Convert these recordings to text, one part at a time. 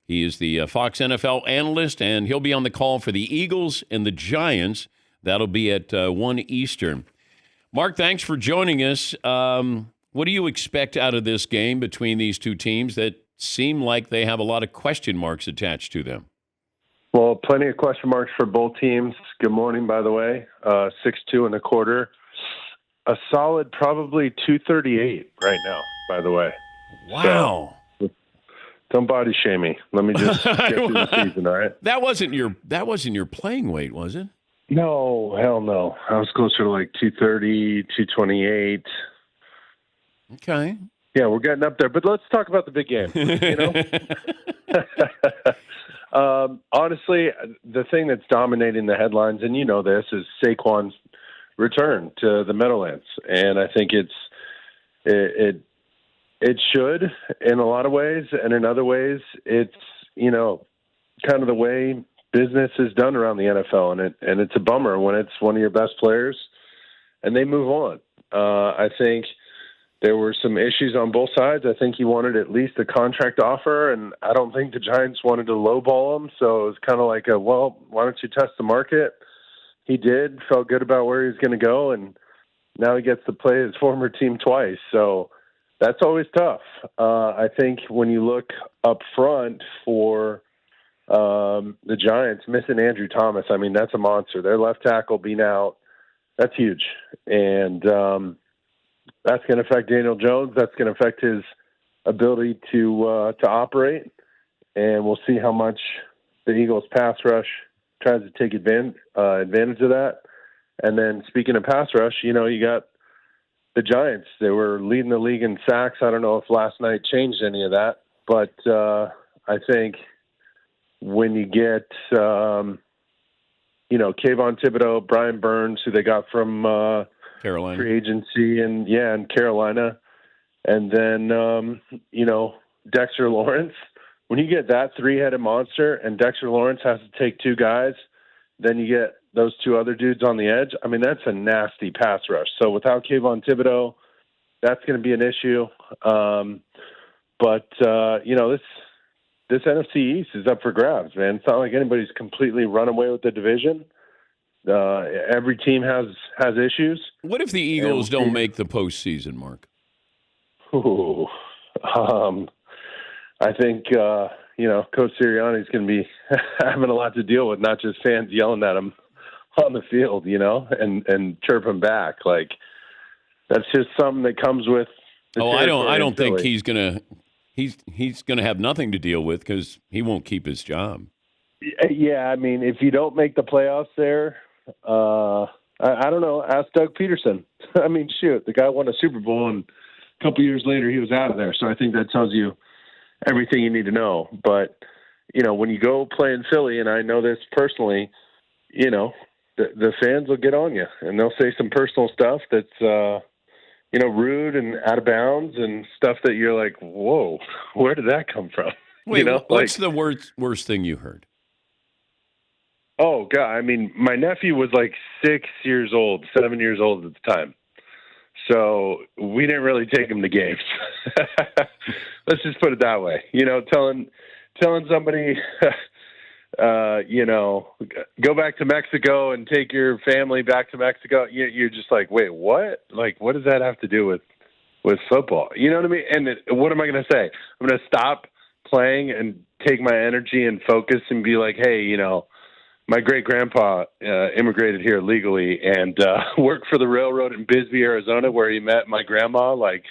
He is the Fox NFL analyst, and he'll be on the call for the Eagles and the Giants. That'll be at 1 Eastern. Mark, thanks for joining us. What do you expect out of this game between these two teams that seem like they have a lot of question marks attached to them? Well, plenty of question marks for both teams. Good morning, by the way. 6-2 in the quarter. A solid probably 238 right now, by the way. Wow. So, don't body shame me. Let me just get through the season, all right? That wasn't your playing weight, was it? No, hell no. I was closer to like 230, 228. Okay. Yeah, we're getting up there. But let's talk about the big game, you know? Honestly, the thing that's dominating the headlines, and you know this, is Saquon's return to the Meadowlands. And I think it should in a lot of ways, and in other ways it's, you know, kind of the way business is done around the NFL, and it's a bummer when it's one of your best players and they move on. I think there were some issues on both sides. I think he wanted at least a contract offer, and I don't think the Giants wanted to lowball him. So it was kind of like well, why don't you test the market? He did, felt good about where he was going to go, and now he gets to play his former team twice. So that's always tough. I think when you look up front for the Giants, missing Andrew Thomas, I mean, that's a monster. Their left tackle being out, that's huge. And that's going to affect Daniel Jones. That's going to affect his ability to operate. And we'll see how much the Eagles pass rush tries to take advantage of that. And then speaking of pass rush, you know, you got the Giants. They were leading the league in sacks. I don't know if last night changed any of that, but I think when you get, you know, Kayvon Thibodeau, Brian Burns, who they got from Carolina free agency, and in Carolina, and then you know, Dexter Lawrence. When you get that three-headed monster, and Dexter Lawrence has to take two guys, then you get those two other dudes on the edge. I mean, that's a nasty pass rush. So without Kayvon Thibodeau, that's going to be an issue. But you know, this NFC East is up for grabs, man. It's not like anybody's completely run away with the division. Every team has issues. What if the Eagles don't make the postseason, Mark? Ooh, I think you know, Coach Sirianni is going to be having a lot to deal with, not just fans yelling at him on the field, you know, and chirping back. Like, that's just something that comes with the territory. I don't think he's gonna have nothing to deal with because he won't keep his job. Yeah, I mean, if you don't make the playoffs there, I don't know. Ask Doug Peterson. I mean, shoot, the guy won a Super Bowl, and a couple years later he was out of there. So I think that tells you everything you need to know. But, you know, when you go play in Philly, and I know this personally, you know, the fans will get on you, and they'll say some personal stuff that's, you know, rude and out of bounds and stuff that you're like, whoa, where did that come from? Wait, you know, what's the worst thing you heard? Oh, God. I mean, my nephew was like 7 years old at the time. So we didn't really take him to games. Let's just put it that way. You know, telling somebody, you know, go back to Mexico and take your family back to Mexico. You're just like, wait, what? Like, what does that have to do with football? You know what I mean? And what am I going to say? I'm going to stop playing and take my energy and focus and be like, hey, you know, my great-grandpa immigrated here legally and worked for the railroad in Bisbee, Arizona, where he met my grandma. Like,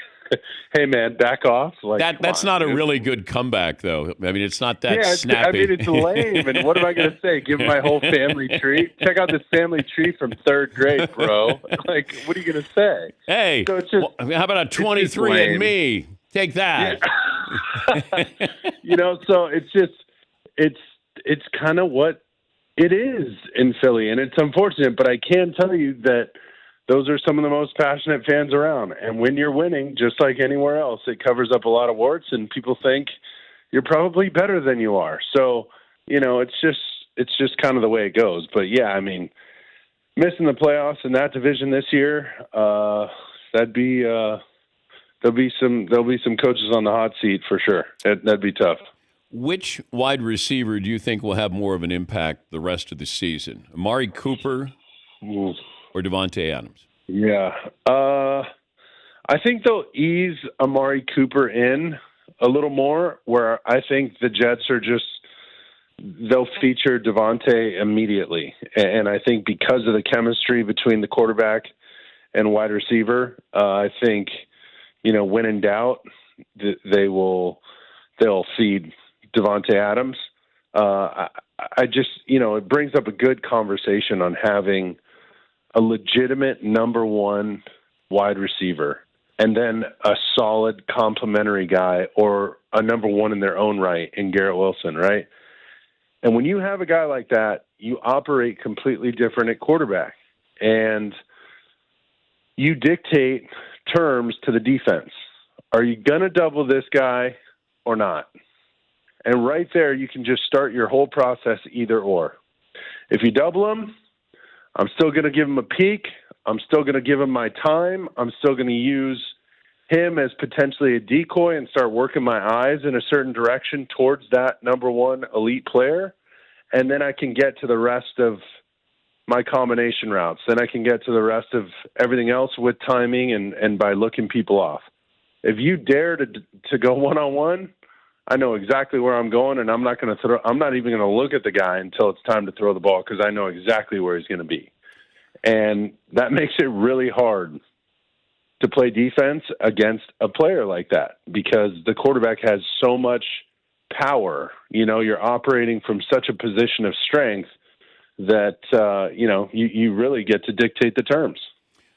hey, man, back off. Like, that's not a really good comeback, though. I mean, it's not that snappy. I mean, it's lame. And what am I going to say? Give my whole family tree? Check out this family tree from third grade, bro. Like, what are you going to say? Hey, so it's just, how about a 23andMe? Take that. Yeah. You know, so it's kind of what it is in Philly, and it's unfortunate, but I can tell you that those are some of the most passionate fans around. And when you're winning, just like anywhere else, it covers up a lot of warts, and people think you're probably better than you are. So, you know, it's just kind of the way it goes. But yeah, I mean, missing the playoffs in that division this year, that'd be there'll be some coaches on the hot seat for sure. That'd be tough. Which wide receiver do you think will have more of an impact the rest of the season? Amari Cooper Ooh. or Devontae Adams? Yeah. I think they'll ease Amari Cooper in a little more, where I think the Jets they'll feature Devontae immediately. And I think because of the chemistry between the quarterback and wide receiver, I think, when in doubt, they'll feed Devontae Adams. I just, it brings up a good conversation on having a legitimate number one wide receiver and then a solid complementary guy or a number one in their own right in Garrett Wilson, right? And when you have a guy like that, you operate completely different at quarterback. And you dictate terms to the defense. Are you going to double this guy or not? And right there, you can just start your whole process either or. If you double him, I'm still going to give him a peek. I'm still going to give him my time. I'm still going to use him as potentially a decoy and start working my eyes in a certain direction towards that number one elite player. And then I can get to the rest of my combination routes. Then I can get to the rest of everything else with timing and by looking people off. If you dare to go one-on-one, I know exactly where I'm going, and I'm not even going to look at the guy until it's time to throw the ball because I know exactly where he's going to be. And that makes it really hard to play defense against a player like that because the quarterback has so much power. You're operating from such a position of strength that, you really get to dictate the terms.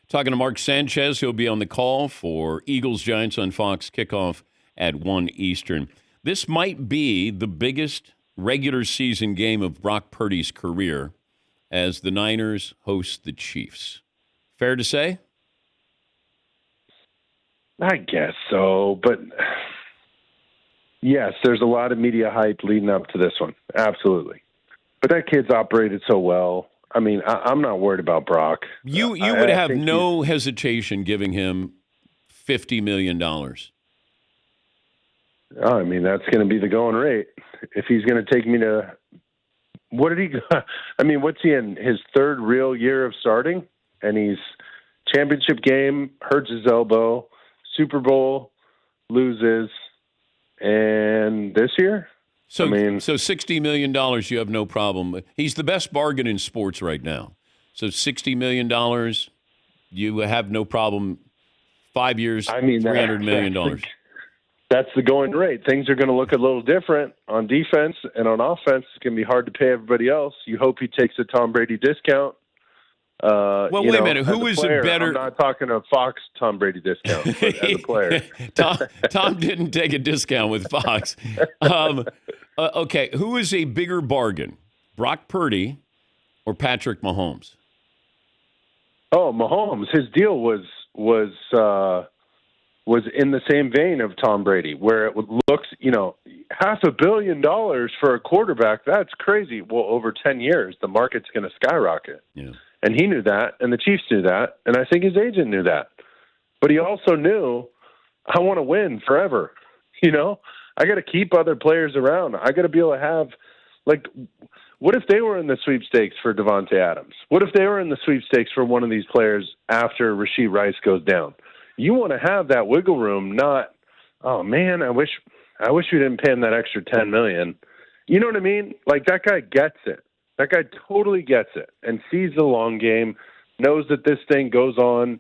Talking to Mark Sanchez, he'll be on the call for Eagles-Giants on Fox kickoff at 1 Eastern. This might be the biggest regular season game of Brock Purdy's career as the Niners host the Chiefs. Fair to say? I guess so, but yes, there's a lot of media hype leading up to this one. Absolutely. But that kid's operated so well. I mean, I'm not worried about Brock. You would have no hesitation giving him $50 million. I mean, that's going to be the going rate. If he's going to take me to – what's he in his third real year of starting? And he's championship game, hurts his elbow, Super Bowl, loses, and this year? So $60 million, you have no problem. He's the best bargain in sports right now. So $60 million, you have no problem. 5 years, $300 million. That's the going rate. Things are going to look a little different on defense, and on offense, it's going to be hard to pay everybody else. You hope he takes a Tom Brady discount. Well, wait a minute. Who is a better? I'm not talking a Fox Tom Brady discount, but as a player. Tom didn't take a discount with Fox. Okay, who is a bigger bargain, Brock Purdy or Patrick Mahomes? Oh, Mahomes. His deal was in the same vein of Tom Brady, where it looks, $500 million for a quarterback. That's crazy. Well, over 10 years, the market's going to skyrocket. Yeah. And he knew that, and the Chiefs knew that, and I think his agent knew that. But he also knew, I want to win forever. I got to keep other players around. I got to be able to have, what if they were in the sweepstakes for Devontae Adams? What if they were in the sweepstakes for one of these players after Rashee Rice goes down? You want to have that wiggle room, not, oh man, I wish we didn't pay him that extra $10 million. You know what I mean? That guy gets it. That guy totally gets it and sees the long game, knows that this thing goes on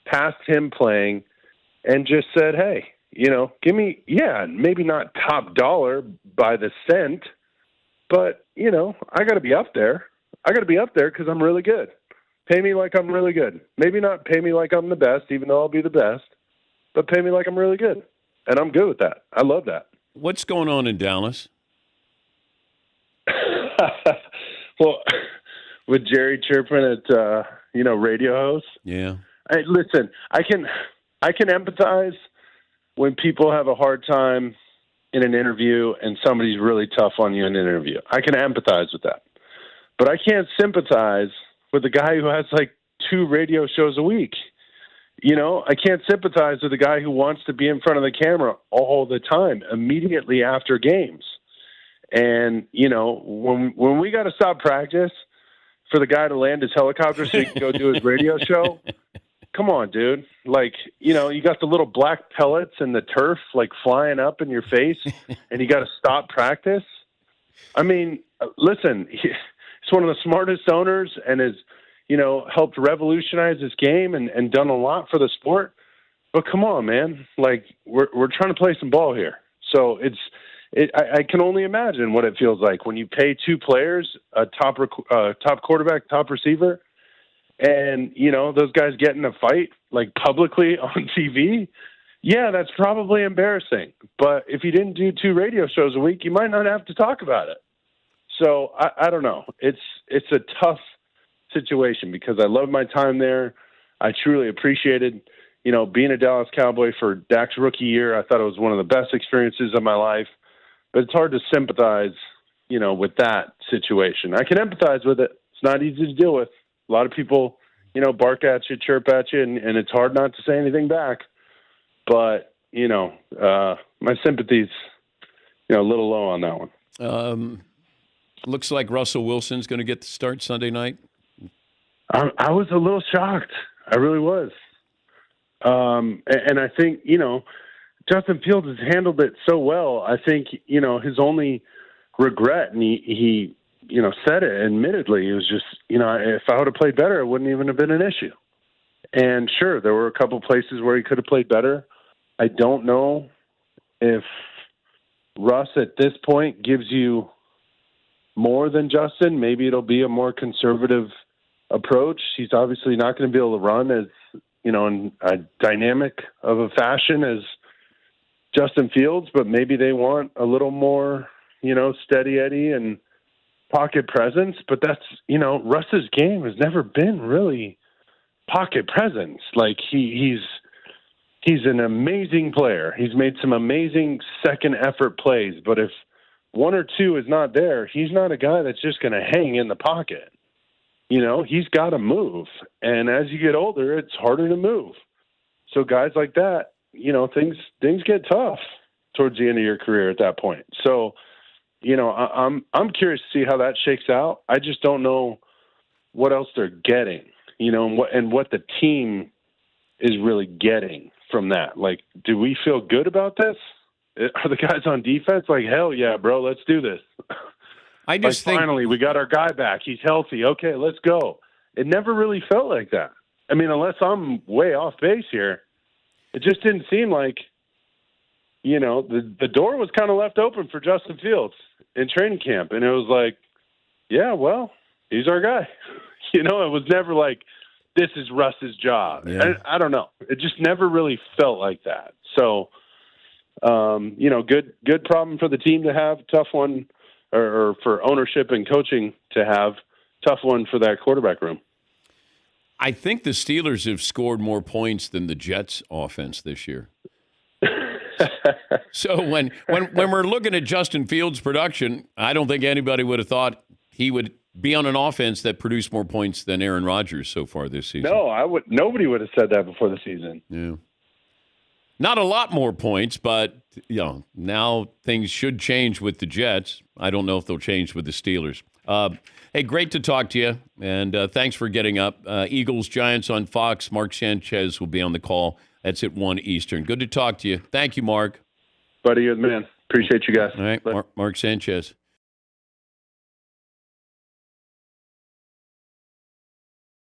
past him playing, and just said, hey, give me, maybe not top dollar by the cent, but, I got to be up there. I got to be up there because I'm really good. Pay me like I'm really good. Maybe not pay me like I'm the best, even though I'll be the best, but pay me like I'm really good. And I'm good with that. I love that. What's going on in Dallas? Well, with Jerry Chirpin at, radio host. Yeah. Listen, I can empathize when people have a hard time in an interview and somebody's really tough on you in an interview. I can empathize with that. But I can't sympathize with a guy who has 2 radio shows a week. I can't sympathize with a guy who wants to be in front of the camera all the time, immediately after games. And, when we got to stop practice for the guy to land his helicopter so he can go do his radio show, come on, dude. Like, you got the little black pellets and the turf, like, flying up in your face, and you got to stop practice. I mean, listen, he's one of the smartest owners and has, helped revolutionize this game and done a lot for the sport. But come on, man. Like, we're trying to play some ball here. So I can only imagine what it feels like when you pay two players, a top quarterback, top receiver, and, those guys get in a fight, like, publicly on TV. Yeah, that's probably embarrassing. But if you didn't do 2 radio shows a week, you might not have to talk about it. So I don't know. It's a tough situation because I love my time there. I truly appreciated, being a Dallas Cowboy for Dak's rookie year. I thought it was one of the best experiences of my life. But it's hard to sympathize, with that situation. I can empathize with it. It's not easy to deal with. A lot of people, bark at you, chirp at you, and it's hard not to say anything back. But, my sympathy's, a little low on that one. Looks like Russell Wilson's going to get the start Sunday night. I was a little shocked. I really was. And I think, Justin Fields has handled it so well. I think, his only regret, and he said it admittedly, it was just, if I would have played better, it wouldn't even have been an issue. And sure, there were a couple places where he could have played better. I don't know if Russ at this point gives you more than Justin. Maybe it'll be a more conservative approach. He's obviously not going to be able to run as, in a dynamic of a fashion as Justin Fields, but maybe they want a little more, steady Eddie and pocket presence. But that's, Russ's game has never been really pocket presence. Like he's an amazing player. He's made some amazing second effort plays, but if 1 or 2 is not there, he's not a guy that's just going to hang in the pocket. He's got to move. And as you get older, it's harder to move. So guys like that, things get tough towards the end of your career at that point. So, I'm curious to see how that shakes out. I just don't know what else they're getting, and what the team is really getting from that. Like, do we feel good about this? Are the guys on defense like, hell yeah, bro, let's do this? I just think finally we got our guy back. He's healthy. Okay, let's go. It never really felt like that. I mean, unless I'm way off base here, it just didn't seem like, the door was kind of left open for Justin Fields in training camp. And it was like, yeah, well, he's our guy. It was never like, this is Russ's job. Yeah. I don't know. It just never really felt like that. So, good problem for the team to have, tough one, or for ownership and coaching to have, tough one for that quarterback room. I think the Steelers have scored more points than the Jets offense this year. So when we're looking at Justin Fields' production, I don't think anybody would have thought he would be on an offense that produced more points than Aaron Rodgers so far this season. No, nobody would have said that before the season. Yeah. Not a lot more points, but now things should change with the Jets. I don't know if they'll change with the Steelers. Hey, great to talk to you, and thanks for getting up. Eagles, Giants on Fox. Mark Sanchez will be on the call. That's at 1 Eastern. Good to talk to you. Thank you, Mark. Buddy, good man. Appreciate you guys. All right, Mark Sanchez.